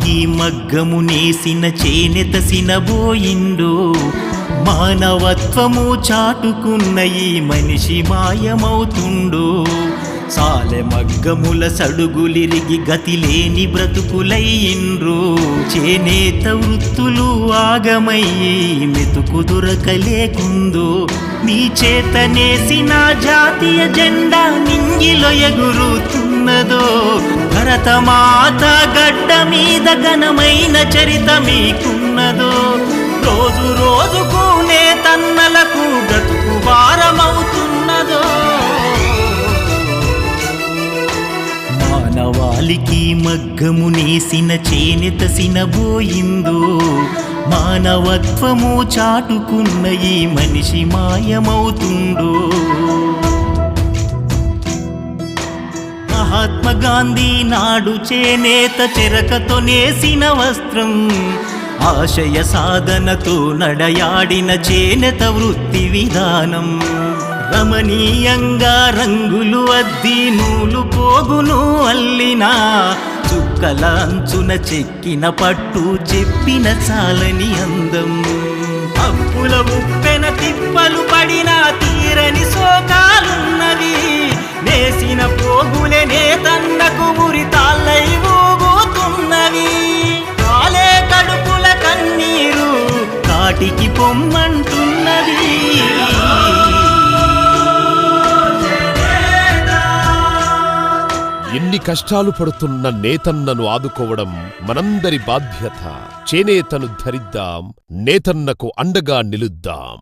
మానవాళికి మగ్గము నేసిన చేనేత సినబోయిండు. మానవత్వము చాటుకున్న ఈ మనిషి మాయమవుతుండు. సాలె మగ్గముల సడుగులిరిగి గతిలేని బ్రతుకులయ్యిండ్రు. చేనేత వృత్తులు ఆగమయ్యి మెతుకు దొరకలేకుందో. నీ చేతనేసిన జాతీయ జెండా నింగిలో ఎగురుతున్నదో. భరతమాత గడ్డ మీద ఘనమైన చరిత మీకున్నదో. రోజు రోజుకు నేతన్నలకు బ్రతుకు భారమవుతున్నదో. మానవాళికి మగ్గము నేసిన చేనేత సినబోయిందో. మానవత్వము చాటుకున్న ఈ మనిషి మాయమవుతుండో. మహాత్మా గాంధీ నాడు చేనేత చెరకతో నేసిన వస్త్రం. ఆశయ సాధనతో నడయాడిన చేనేత వృత్తి విధానం. రమణీయంగా రంగులు అద్ది నూలు పోగును అల్లిన. చుక్కల అంచున చెక్కిన పట్టు చెప్పిన చాలని అందం. అప్పుల ఉప్పెన తిప్పలు పడిన తీరని శోకాలున్నవి. నేసిన పోగులే నేతన్నకు ఉరితాళ్ళై ఊగుతున్నవి. కాలే కడుపుల కన్నీరు కాటికి పొమ్మంటున్నది. ఎన్ని కష్టాలు పడుతున్న నేతన్నను ఆదుకోవడం మనందరి బాధ్యత. చేనేతను ధరిద్దాం, నేతన్నకు అండగా నిలుద్దాం.